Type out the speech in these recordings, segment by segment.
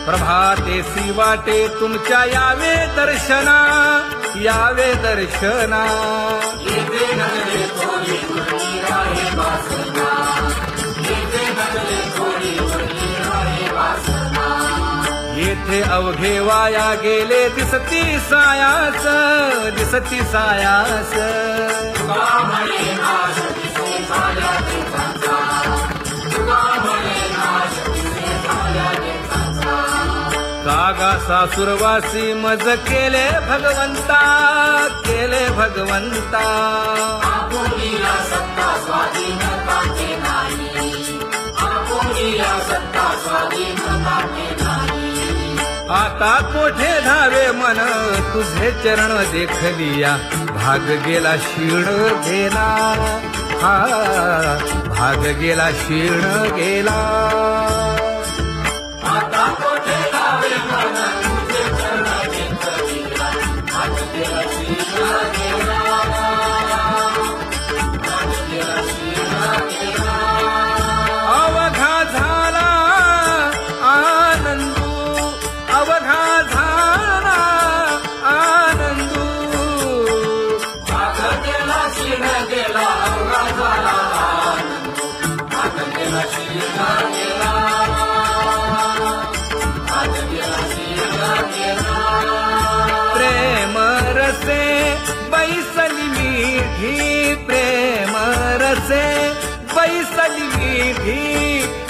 प्रभातेसी वाटे तुमच्या यावे दर्शना, यावे दर्शना. येथे अवघे वाया गेले दिसती सायास, दिसती सायास. कागा सासुरवासी मज केले भगवंता, केले भगवंता. आता कोठे धावे मन तुझे चरण देखलिया, भाग गेला क्षीण गेला, हा भाग गेला क्षीण गेला. आता कोठे धावे मन तुझे चरण देखलिया, भाग गेला क्षीण गेला, भाग गेला क्षीण गेला. अवघा झाला आनंदू, अवघा झाला आनंदू. भाग गेला क्षीण गेला, अवघा झाला आनंदू, भाग गेला क्षीण गेला, भाग गेला क्षीण गेला. प्रेम रसे बैसली मीठी, प्रेम रसे बैसली मीठी.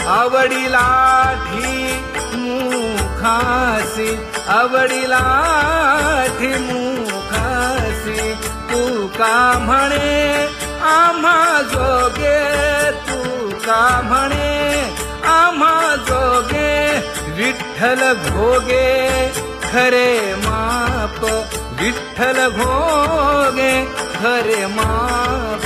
आवडीला मुखासी, आवडीला मुखासी. तू का म्हणे आम्हा जोगे, तू का म्हणे आम्हा जोगे. विठ्ठल भोगे खरे माप, विठ्ठल भोगे खरे माप.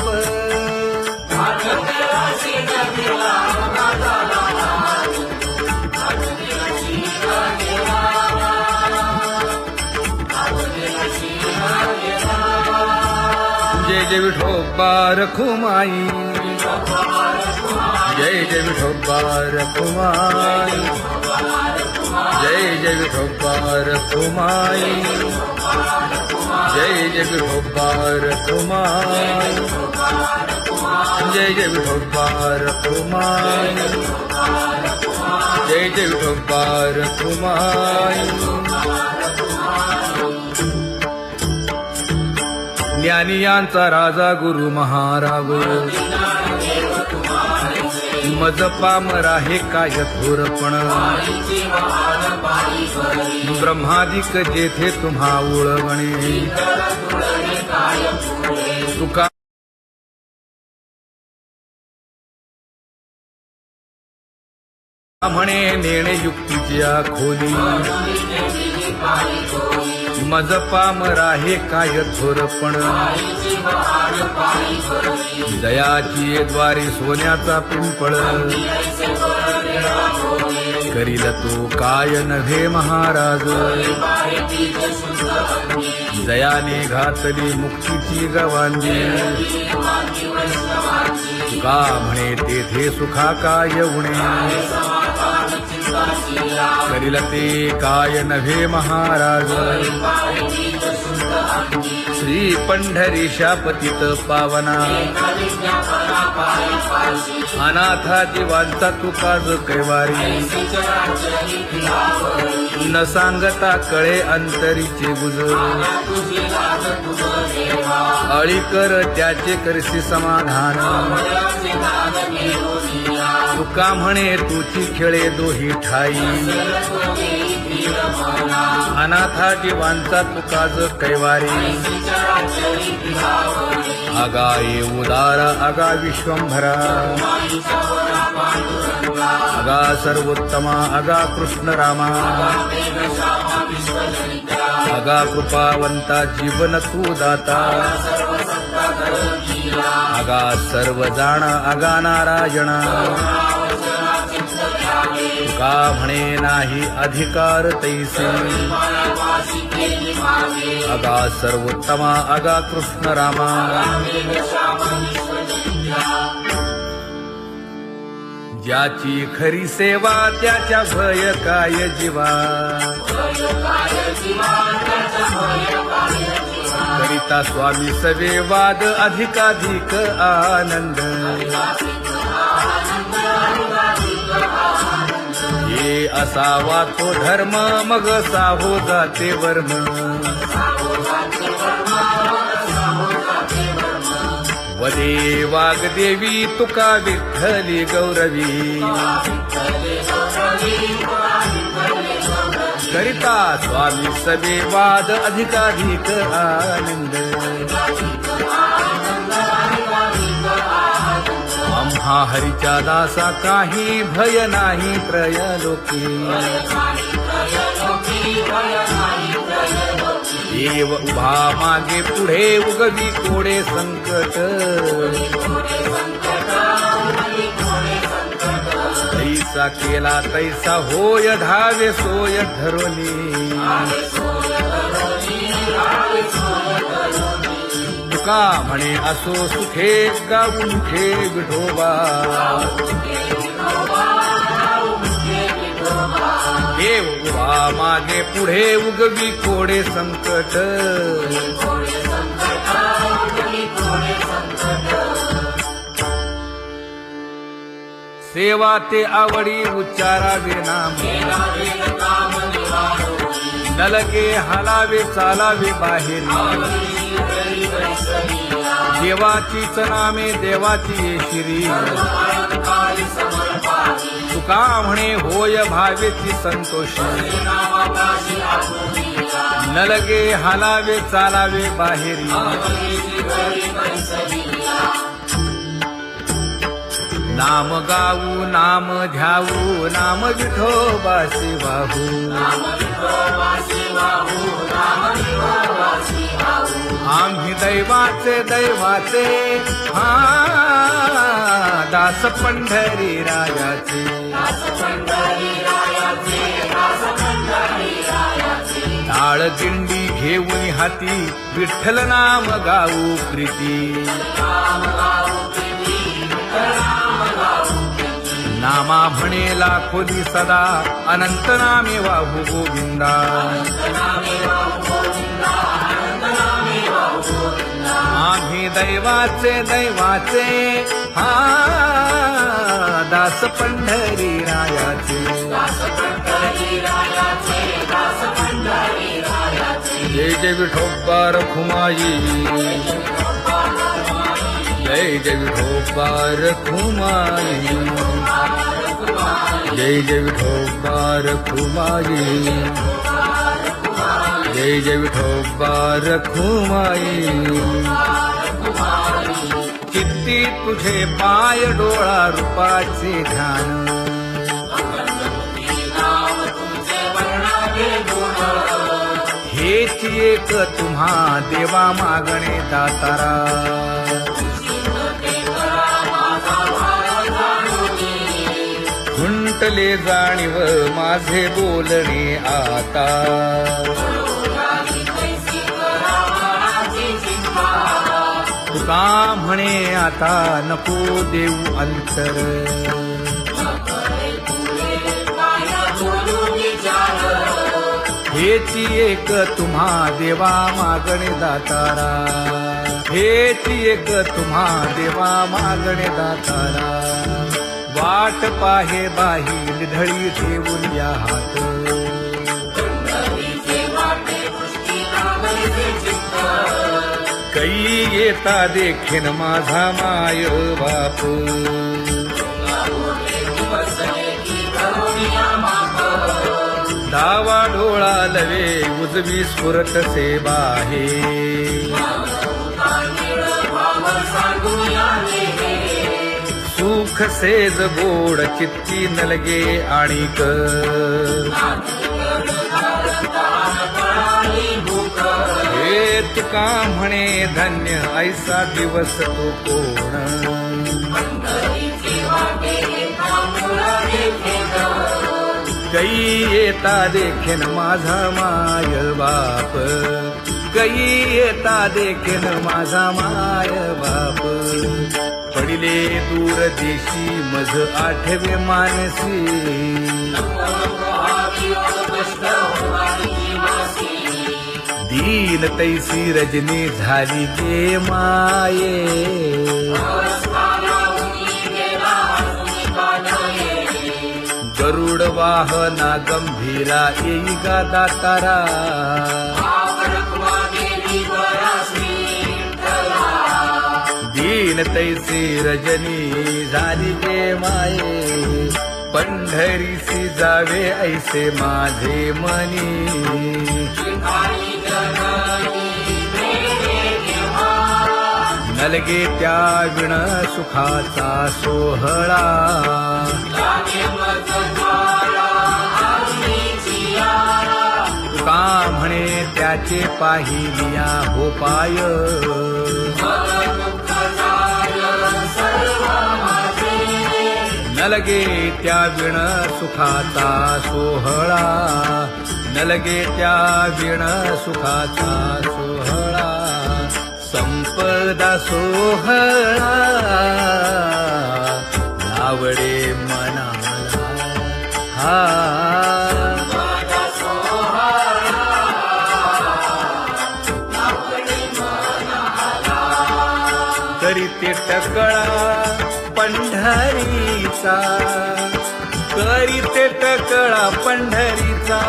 जय जय विठोबा रखुमाई, जय जय विठोबा रखुमाई, जय जय विठोबा रखुमाई, जय जय विठोबा रखुमाई, जय जय विठोबा रखुमाई, जय जय विठोबा रखुमाई. ज्ञानियांचा राजा गुरु महाराव, मज पामरा हे काय थोरपण. ब्रह्मादिक जेथे तुम्हा उळवणे, तुका म्हणे नेणे युक्तीच्या खोली. मज पामरा हे काय थोरपण. दयाची द्वारी सोन्याचा पिंपळ, करील तो काय नव्हे महाराज. दयाने घातली मुक्तीची गवांजी, का म्हणे तेथे सुखा काय उणे. करील ते काय नव्हे महाराज. श्री पंढरीशा पतित पावना, अनाथा जीवांचा तुकाज कैवारी. न सांगता कळे अंतरीचे गुज, अळी कर त्याचे करसी समाधान. तुका म्हणे तुची खेळे दोही ठाई, अनाथा जीवांचा तुकाज कैवारी. आगा ये उदार आगा विश्वंभरा, आगा सर्वोत्तमा आगा कृष्ण रामा. आगा कृपावंता जीवन तू दाता. आगा सर्व जाणा आगा नारायणा. का म्हणे नाही अधिकार तैसे. आगा सर्वोत्तमा आगा कृष्ण रामा. ज्याची खरी सेवा त्याच्या भय काय जीवा करिता स्वामी सवे वाद अधिकाधिक आनंद हे असावा तो धर्म मग साहो जाते वर्म वदे वाग्देवी तुका विठ्ठली गौरवी करिता स्वामी सवे वाद अधिकाधिक आनंद आम्हा हरीच्या दासा काही भय नाही त्रयलोकी देव उभा मागे पुढे उगवी कोडे संकट तैसा केला तैसा होय धावे सोय धरोनी तुका म्हणे असो सुखे गाऊन ठे विठोबा देव उभा मागे पुढे उगवी कोडे संकट सेवा ते आवडी उच्चारावे नाम नलगे हालावे चालावे बाहेर देवाचीच नामे देवाची येशिरी तुका म्हणे होय भावेची संतोषी नलगे हालावे चालावे बाहेरी नाम गाऊ नाम ध्याऊ नाम विठोबासी वाहू आम्ही दैवाचे हा दास पंढरी रायाचे टाळ दिंडी घेऊन हाती विठ्ठल नाम गाऊ प्रीती नामा म्हणेला खोदी सदा अनंत नामे वाहू गोविंदा आम्ही दैवाचे हा दास पंढरी रायाचे जय जय विठोबा रखुमाई जय जय विठोबा रखुमाई जय जय विठोबा रखुमाई जय जय विठोबा रखुमाई किती तुझे पाय डोळा रूपाचे ध्यान हेच एक तुम्हा देवा मागणे दातारा खुंटले जाणीव माझे बोलणे आता तुका म्हणे आता नको देऊ अंतर हेची एक तुम्हा देवा मागणे दातारा हेची एक तुम्हा देवा मागणे दातारा वाट पाहे बाही ढळी ठेवून या हात कै येता देखेन माझा माय बाप डावा डोळा लवे उजवी स्फुरत से बाहे सुख सेज गोड चित्ती नलगे आणिक हे तुका म्हणे धन्य ऐसा दिवस तो कोण कै येता देखेन माझा माय बाप कै येता देखेन माझा माय बाप पडिले दूर देशी मज आठवे मानसी दीन तैसी रजनी झाली गे माये गरुड वाहना गंभीरा येई गा दातारा दीन तैसी रजनी झाली गे माये पंढरीसी जावे ऐसे माझे मनी नलगे त्या विण सुखाचा सोहळा तुका म्हणे त्याचे पाहिलिया हो पाय नलगे त्या विण सुखाचा सोहळा नलगे त्या विण सुखाचा सोहळा संपदा सोहळा आवडे मनाला हा तरी ते टकळा पंढरीचा करी ते टकळा पंढरीचा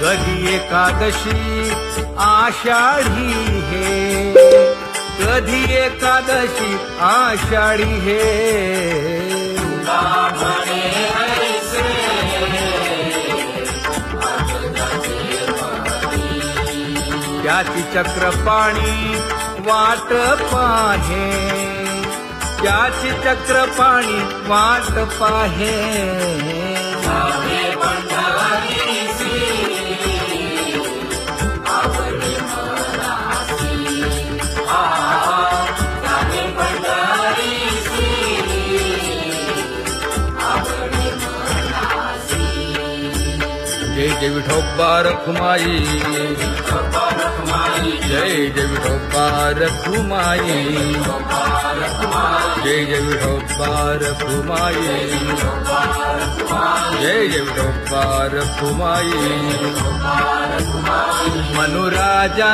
कधी एकादशी आषाढी हे कधी एकादशी आषाढी हे त्याची चक्रपाणी वाट पाहे त्याची चक्रपाणी वाट पाहे जय जय विठोबा रखुमाई जय जय विठोबा रखुमाई जय जय विठोबा रखुमाई जय जय विठोबा रखुमाई मनुराजा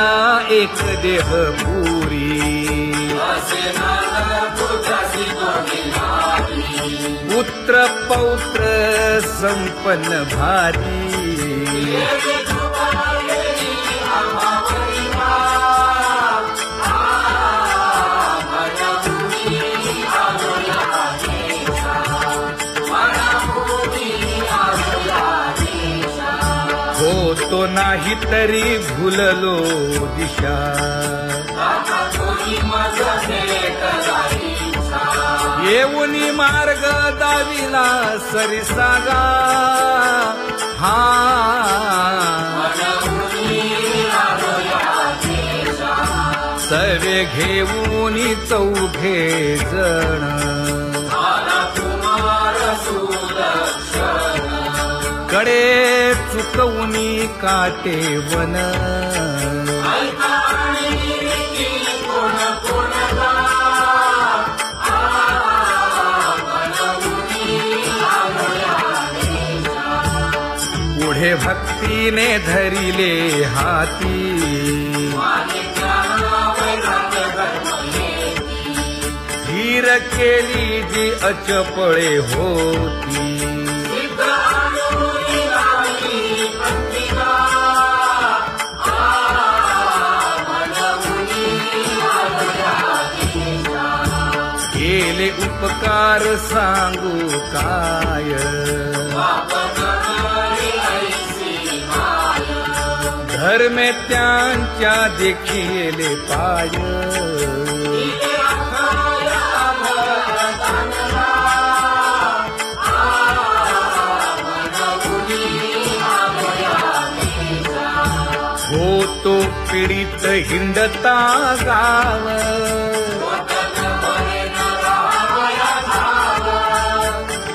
एक देह पुरी पुत्र पौत्र संपन्न भारी होतो नाही तरी भुललो दिशा येऊनी मार्ग दाविला सरिसागा हा सवे घेऊनी चौघे जण कडे चुकवूनी काटे वन पुढे भक्तीने धरिले हाती धीर केली जी अचपळे होती केले उपकार सांगू काय धर्मे त्यांच्या देखिले पाय तो पीडित हिंडता गाव.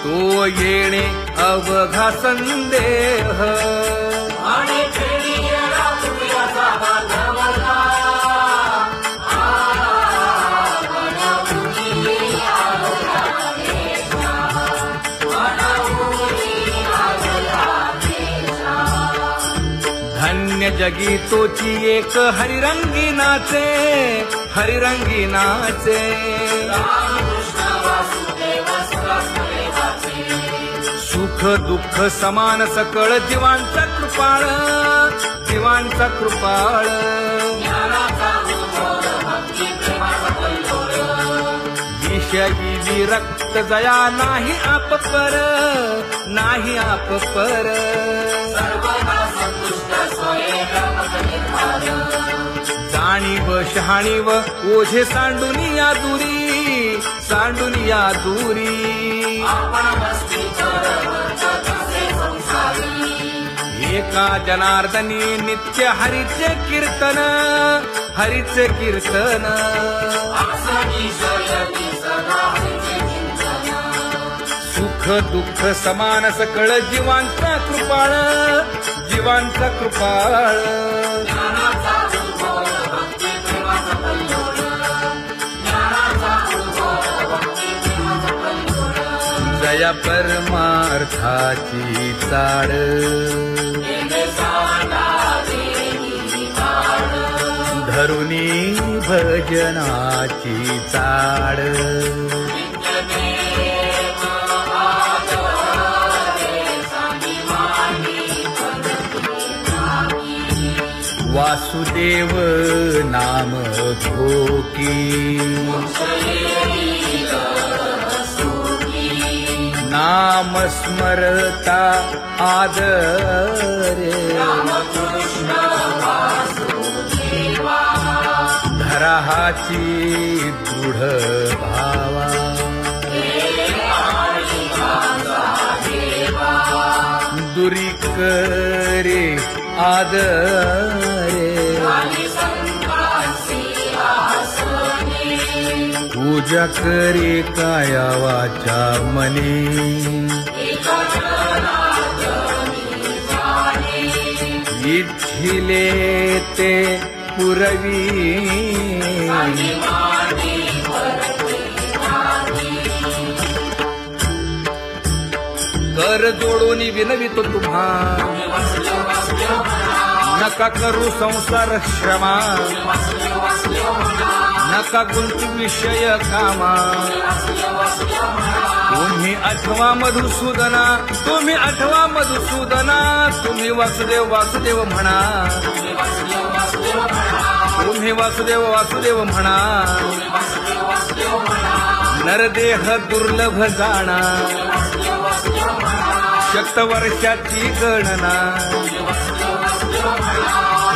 तो येणे अवघा संदेह. आणि खेळीला तुझ्याचा बांधवला. धन्य जगी तोची एक हरिरंगी नाचे, हरिरंगी नाचे. सुख दुःख समान सकळ जीवांचा कृपाळ, जीवांचा कृपाळ. विषयी विरक्त जया नाही आप पर, नाही आप पर. जाणीव शहाणीव ओझे सांडुनिया दुरी, सांडुनिया दुरी. एका जनार्दनी नित्य हरीचे कीर्तन, हरीचे कीर्तन. सुख दुःख समान सकळ जीवांचा कृपाळ, जीवांचा कृपाळ. जया परमार्थाची चाड, धरुनी भजनाची चाड. वासुदेव नाम घोकी, नाम स्मरता आदरे. धराहाची दृढ भावा, दुरी करे आदरे. पूजा करे काया वाचा मने, इच्छिले ते पुरवी. कर जोडून विनवितो तुम्हा, नका करू संसार श्रमा. नका गुंतू विषय कामा. तुम्ही आठवा मधुसूदना, तुम्ही आठवा मधुसूदना. तुम्ही वासुदेव वासुदेव म्हणा, तुम्ही वासुदेव वासुदेव म्हणा. नरदेह दुर्लभ जाणा, शतवर्षाची गणना.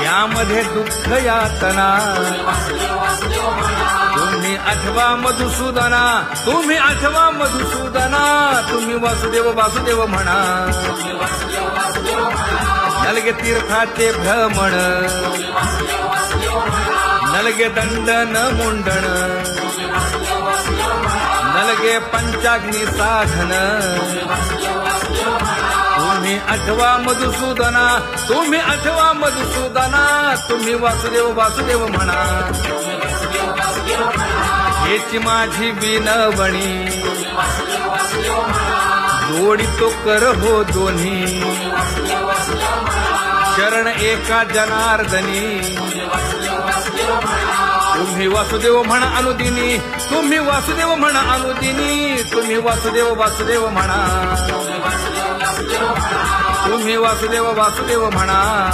यामध्ये दुःख यातना. तुम्ही आठवा मधुसूदना, तुम्ही आठवा मधुसूदना. तुम्ही वासुदेव वासुदेव म्हणा. नलगे तीर्थाचे भ्रमण, नलगे दंडन मुंडण. नलगे पंचाग्नी साधन. तुम्ही आठवा मधुसूदना, तुम्ही आठवा मधुसूदना. तुम्ही वासुदेव वासुदेव म्हणा. हेची माझी विनवणी, जोडितो कर हो दोन्ही. शरण एका जनार्दनी. तुम्ही वासुदेव म्हणा अनुदिनी, तुम्ही वासुदेव म्हणा अनुदिनी. तुम्ही वासुदेव वासुदेव म्हणा. तुम्ही वासुदेव वासुदेव म्हणा.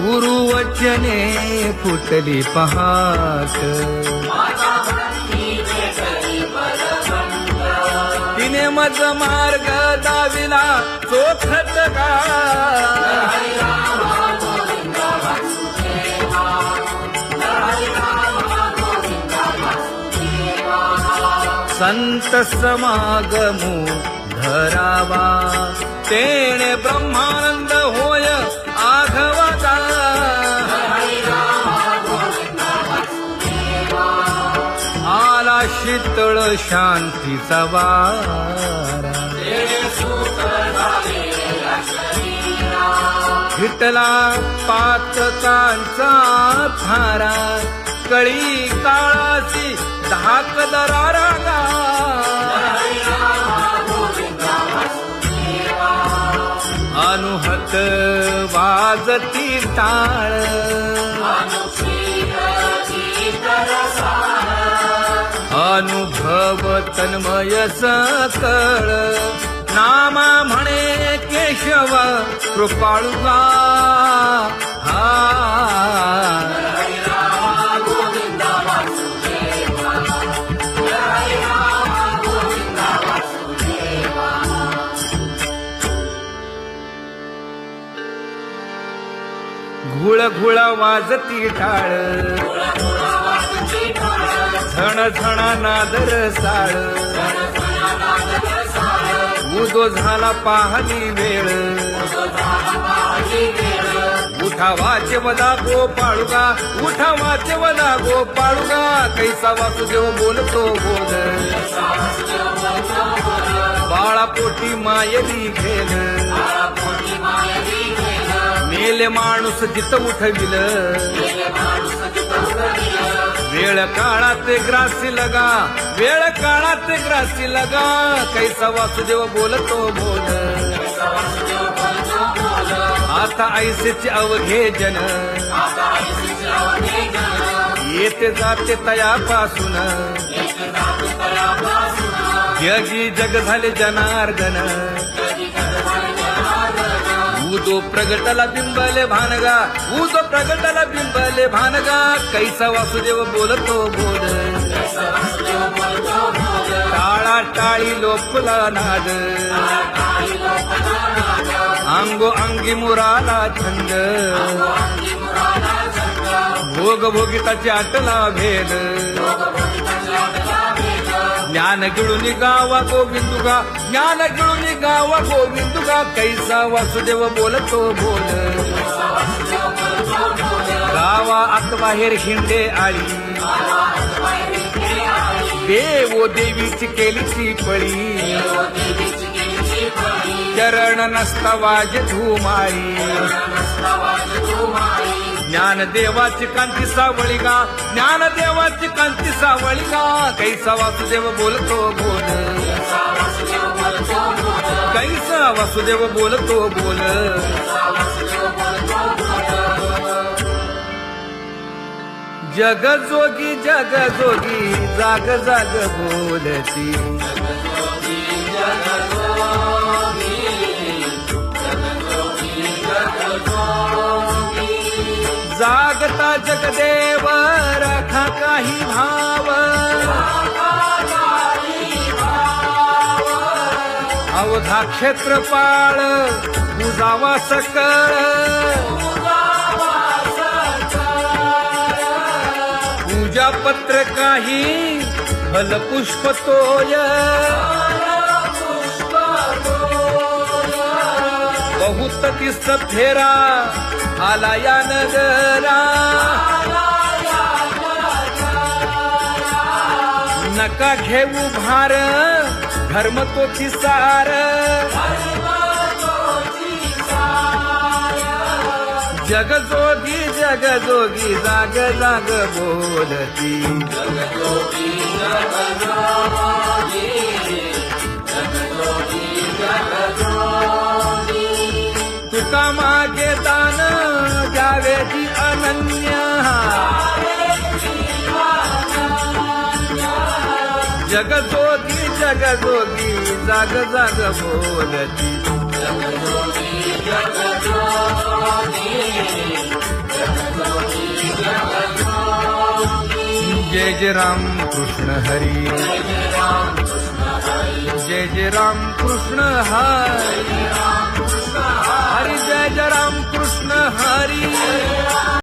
गुरुवचने फुटली पहाट. तिने मज मार्ग दाविला चोखत का. संत समागमो धरावा तेणे ब्रह्मानंद होय आघवाचा आला शीतळ शांतीचा वारा विठला पातकांचा थारा कळी काळाची धाक दरारा अनुहत वाजती टाळ अनुभव तन्मय सकळ नामा म्हणे केशव कृपाळुगा घुळ घुळ वाजती टाळ झण झण नादर साळ उदो झाला पाहली वेळ उठा वाचे वदा गोपाळुगा उठा वाचे वदा गोपाळुगा कैसा वासुदेव बोलतो बोल बाळा पोटी मायली घेल मेले माणूस जित उठविल वेळ काळात ग्रासी लगा वेळ काळात ग्रासी लगा कैसा वासुदेव बोलतो बोल आता ऐसेचे अवघे जन येते जाते तयापासून जगी जग झाले जनार्दन उदो प्रगटला बिंबले भानगा उदो प्रगटला बिंबले भानगा कैसा वासुदेव बोलतो बोल टाळा टाळी लोपला नाद अंगो अंगी मुराला छंद भोग भोगिताची आटला भेद ज्ञान गिळून गावा गोविंदुगा ज्ञान गिळून गावा गोविंदुगा कैसा वासुदेव बोलतो बोल गावा आत बाहेर हिंडे आळी देवो देवीची केलीची पळी चरण नसता वाज धुमाळी ज्ञान देवाची कांती सावळी गा ज्ञान देवाची कांती सावळी गा कैसा वासुदेव बोलतो बोल कैसा वासुदेव बोलतो बोल जग जोगी जाग जाग बोलती जागता जगदेव राखा काही भाव अवधा क्षेत्रपाळ बुजावा सकळ पूजा पत्र काही फलपुष्प तोय बहुत तिस्त फेरा आला या नगरा नका घेऊ भार धर्म तोची सार जगजोगी जाग जाग बोलती तुका मागे दान द्यावे जी अनन्य जगजोगी जाग जाग बोलती जय जय राम कृष्ण हरी जय जय राम कृष्ण हरी हरी जय जय राम कृष्ण हरी